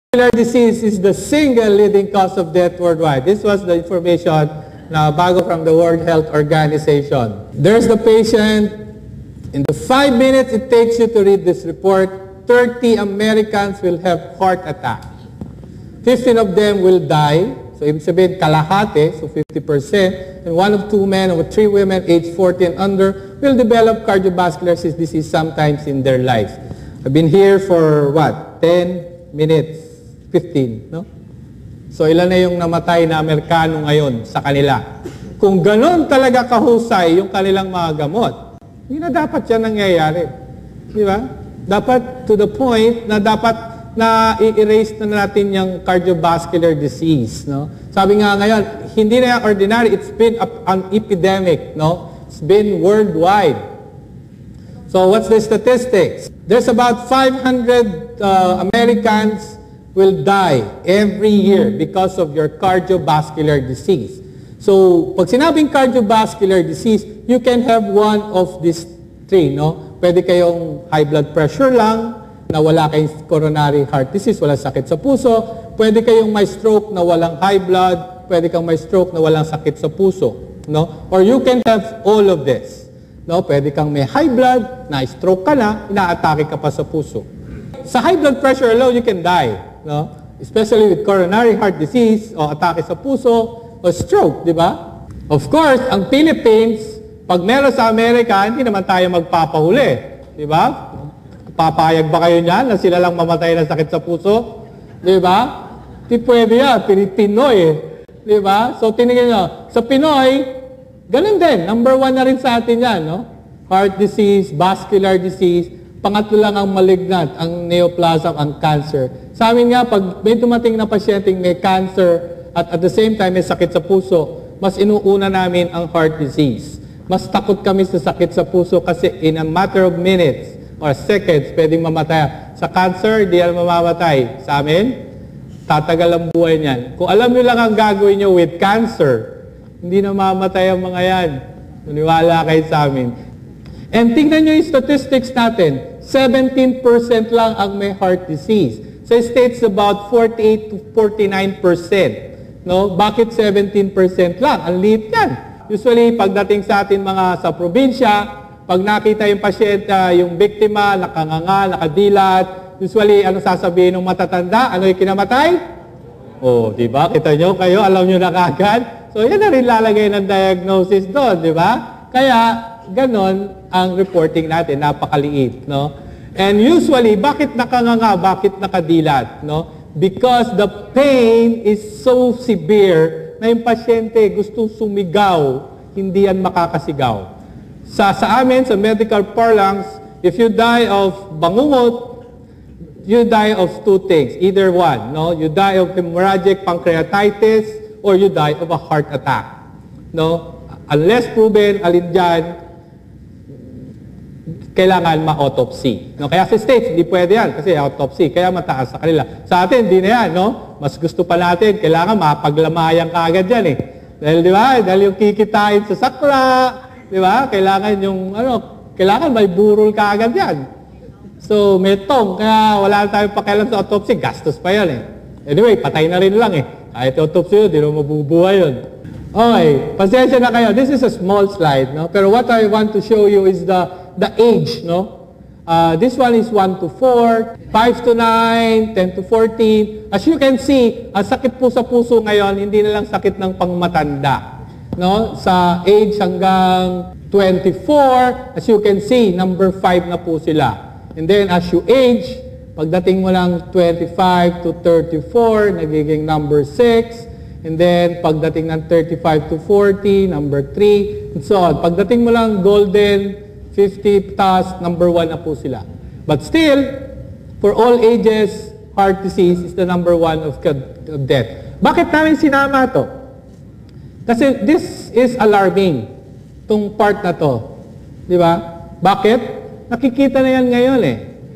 Cardiovascular disease is the single leading cause of death worldwide. This was the information na bago from the World Health Organization. There's the patient. In the 5 minutes it takes you to read this report, 30 Americans will have heart attack. 15 of them will die. So, ibig sabihin, kalahati, so 50%. And 1 of 2 men or 3 women aged 40 and under will develop cardiovascular disease sometimes in their lives. I've been here for what? 10 minutes, 15, no? So, ilan na yung namatay na Amerikano ngayon sa kanila? Kung ganon talaga kahusay yung kanilang mga gamot, hindi na dapat yan nangyayari. Di ba? Dapat to the point na dapat na i-erase na natin yung cardiovascular disease, no? Sabi nga ngayon, hindi na ordinary, it's been an epidemic, no? It's been worldwide. So what's the statistics? There's about 500 Americans will die every year because of your cardiovascular disease. So pag sinabing cardiovascular disease, you can have one of these 3, no? Pwede kayong high blood pressure lang, na wala kayong coronary heart disease, walang sakit sa puso. Pwede kayong may stroke na walang high blood. Pwede kang may stroke na walang sakit sa puso. No? Or you can have all of this. No? Pwede kang may high blood, na-stroke ka na, ina-atake ka pa sa puso. Sa high blood pressure alone, you can die. No? Especially with coronary heart disease, o atake sa puso, o stroke, di ba? Of course, ang Philippines, pag meron sa Amerika, hindi naman tayo magpapahuli. Di ba? Papayag ba kayo niyan na sila lang mamatay ng sakit sa puso? Di ba? Di pwede yan. Pinoy eh. Di ba? So, tinignan nyo. Sa Pinoy, ganun din. Number 1 na rin sa atin yan, no? Heart disease, vascular disease. Pangatlo lang ang malignant, ang neoplasm, ang cancer. Sa amin nga, pag may dumating na pasyenteng may cancer at the same time may sakit sa puso, mas inuuna namin ang heart disease. Mas takot kami sa sakit sa puso kasi in a matter of minutes, or seconds, pwedeng mamatay. Sa cancer, di yan mamamatay. Sa amin, tatagal ang buhay niyan. Kung alam nyo lang ang gagawin nyo with cancer, hindi na mamamatay ang mga yan. Maniwala kayo sa amin. And tingnan nyo yung statistics natin. 17% lang ang may heart disease. Sa states, about 48 to 49%. No? Bakit 17% lang? Ang liit yan. Usually, pagdating sa atin mga sa probinsya, pag nakita yung pasyente, yung biktima, nakanganga, nakadilat, usually, ano sasabihin ng matatanda? Ano yung kinamatay? Oh, di ba? Kita nyo kayo, alam nyo na kagad. So, yan na rin lalagay ng diagnosis doon, di ba? Kaya, ganon ang reporting natin, napakaliit, no? And usually, bakit nakanganga, bakit nakadilat, no? Because the pain is so severe na yung pasyente gustong sumigaw, hindi yan makakasigaw. Sa amin, sa medical parlance, if you die of bangungot, you die of 2 things. Either one, no? You die of hemorrhagic pancreatitis or you die of a heart attack. No? Unless proven, alin dyan, kailangan ma-autopsy. No? Kaya sa States, hindi pwede yan kasi autopsy. Kaya mataas sa kanila. Sa atin, hindi na yan. No? Mas gusto pa natin, kailangan mapaglamayan ka agad yan. Dahil, di ba? Dahil yung kikitain sa sakla, di ba? Kailangan yung, kailangan may burol ka agad yan. So, may tong, kaya wala tayong pakialam sa autopsy, gastos pa yan Anyway, patay na rin lang Kahit autopsy yun, di na mabubuhay yun. Okay, pasensya na kayo. This is a small slide, no? Pero what I want to show you is the age, no? This one is 1 to 4, 5 to 9, 10 to 14. As you can see, ang sakit po sa puso ngayon, hindi na lang sakit ng pangmatanda. No? Sa age hanggang 24, as you can see, number 5 na po sila. And then as you age, pagdating mo lang 25 to 34, nagiging number 6. And then pagdating ng 35 to 40, number 3, and so on. Pagdating mo lang golden 50 plus, number 1 na po sila. But still, for all ages, heart disease is the number 1 of death. Bakit namin sinama to? Kasi this is alarming, itong part na to. Di ba? Bakit? Nakikita na yan ngayon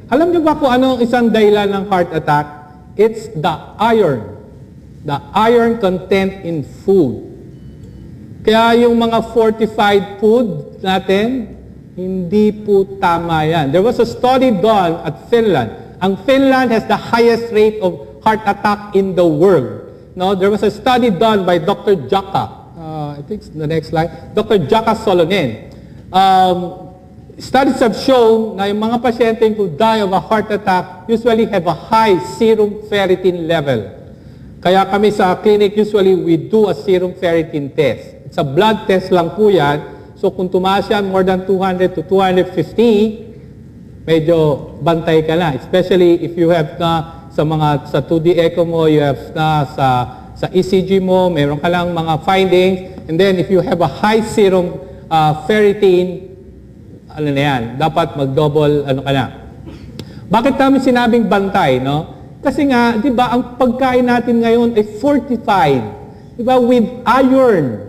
Alam niyo ba kung ano ang isang dahilan ng heart attack? It's the iron. The iron content in food. Kaya yung mga fortified food natin, hindi po tama yan. There was a study done at Finland. Ang Finland has the highest rate of heart attack in the world. No, there was a study done by Dr. Jaka. I think the next slide. Dr. Jaka Solonen. Studies have shown na yung mga pasyente who die of a heart attack usually have a high serum ferritin level. Kaya kami sa clinic, usually we do a serum ferritin test. It's a blood test lang po yan. So kung tumaas yan more than 200 to 250, medyo bantay ka na. Especially if you have na sa 2D echo mo, you have na sa ECG mo, meron ka lang mga findings. And then if you have a high serum ferritin, ano na yan, dapat mag-double, ano ka na. Bakit namin sinabing bantay, no? Kasi nga, di ba, ang pagkain natin ngayon ay fortified, di ba, with iron.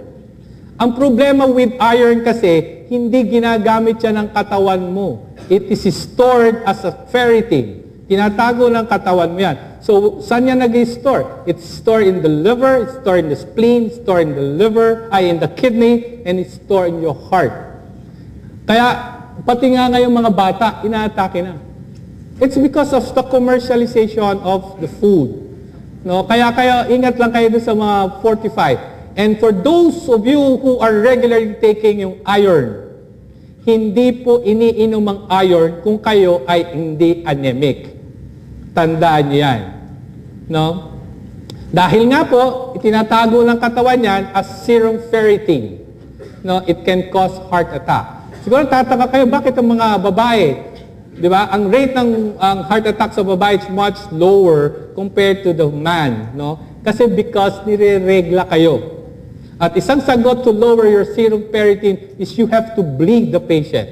Ang problema with iron kasi, hindi ginagamit siya ng katawan mo. It is stored as a ferritin. Tinatago ng katawan mo yan. So, saan yan nag-store? It's stored in the liver, it's stored in the spleen, it's stored in the liver, in the kidney, and it's stored in your heart. Kaya, pati nga ngayong mga bata, inaatake na. It's because of the commercialization of the food. No? Kaya ingat lang kayo sa mga 45. And for those of you who are regularly taking yung iron, hindi po iniinom ang iron kung kayo ay hindi anemic. Tandaan niyo yan. No? Dahil nga po, itinatago ng katawan yan as serum ferritin. No? It can cause heart attack. Siguro tataka kayo, bakit ang mga babae, di ba? Ang rate ng heart attack sa babae is much lower compared to the man, no? Kasi because nire-regla kayo. At isang sagot to lower your serum ferritin is you have to bleed the patient.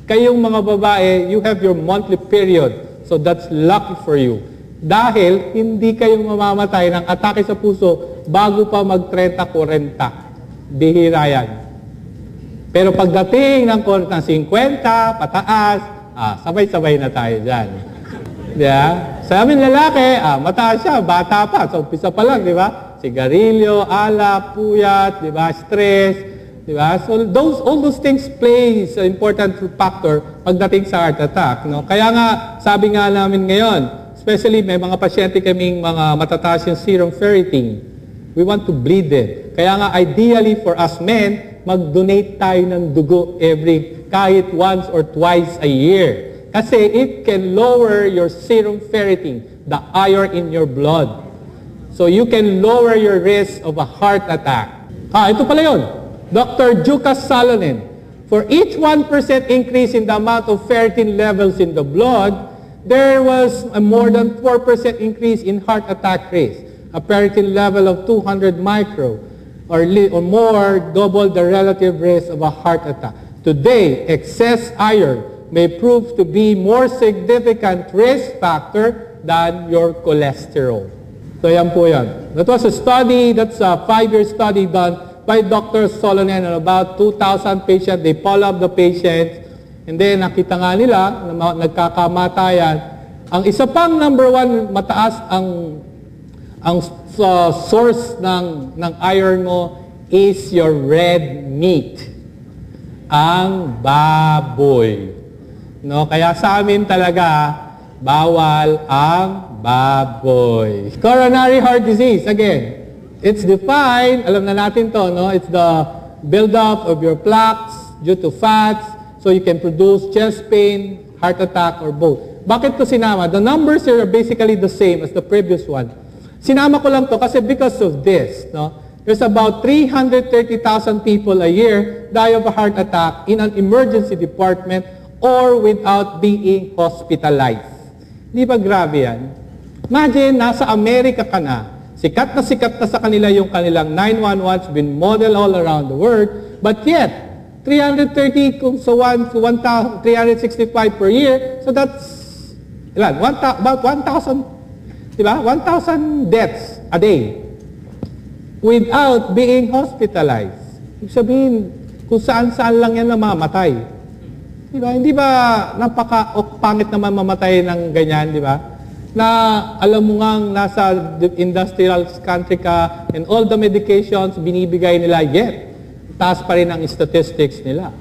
Kayong mga babae, you have your monthly period. So that's lucky for you. Dahil hindi kayo mamamatay ng atake sa puso bago pa mag-30-40. Bihira yan. Pero pagdating ng 50, pataas, sabay-sabay na tayo dyan. Yeah? Sa amin lalaki, mataas siya, bata pa. So, umpisa pa lang, di ba? Sigarilyo, alak, puyat, di ba? Stress, di ba? So, all those things play an important factor pagdating sa heart attack. No? Kaya nga, sabi nga namin ngayon, especially may mga pasyente kaming mga matataas yung serum ferritin. We want to bleed it. Kaya nga, ideally for us men, mag-donate tayo ng dugo kahit once or twice a year. Kasi it can lower your serum ferritin, the iron in your blood. So you can lower your risk of a heart attack. Ito pala yun. Dr. Jaka Solonen. For each 1% increase in the amount of ferritin levels in the blood, there was a more than 4% increase in heart attack risk. A ferritin level of 200 micro. Or more, double the relative risk of a heart attack. Today, excess iron may prove to be more significant risk factor than your cholesterol. So yan po yan. That was a study, that's a 5-year study done by Dr. Solonen on about 2,000 patients. They follow up the patients and then nakita nga nila na nagkakamatayan. Ang isa pang number 1 mataas ang source ng iron mo is your red meat. Ang baboy. No? Kaya sa amin talaga, bawal ang baboy. Coronary heart disease, again, it's defined, alam na natin to, no? It's the buildup of your plaques due to fats, so you can produce chest pain, heart attack, or both. Bakit ko sinama? The numbers here are basically the same as the previous one. Sinama ko lang to kasi because of this, no? There's about 330,000 people a year die of a heart attack in an emergency department or without being hospitalized. Di ba grabe yan? Imagine, nasa Amerika ka na. Sikat na sa kanila yung kanilang 911's been modeled all around the world, but yet, 330 kung sa 365 per year, so that's, ilan? About 1,000. Diba? 1,000 deaths a day without being hospitalized. Ibig sabihin, kung saan-saan lang yan namamatay. Diba? Hindi ba napaka-pangit naman mamatay ng ganyan, di ba? Na alam mo ngang nasa industrial country ka and all the medications binibigay nila, yet taas pa rin ang statistics nila.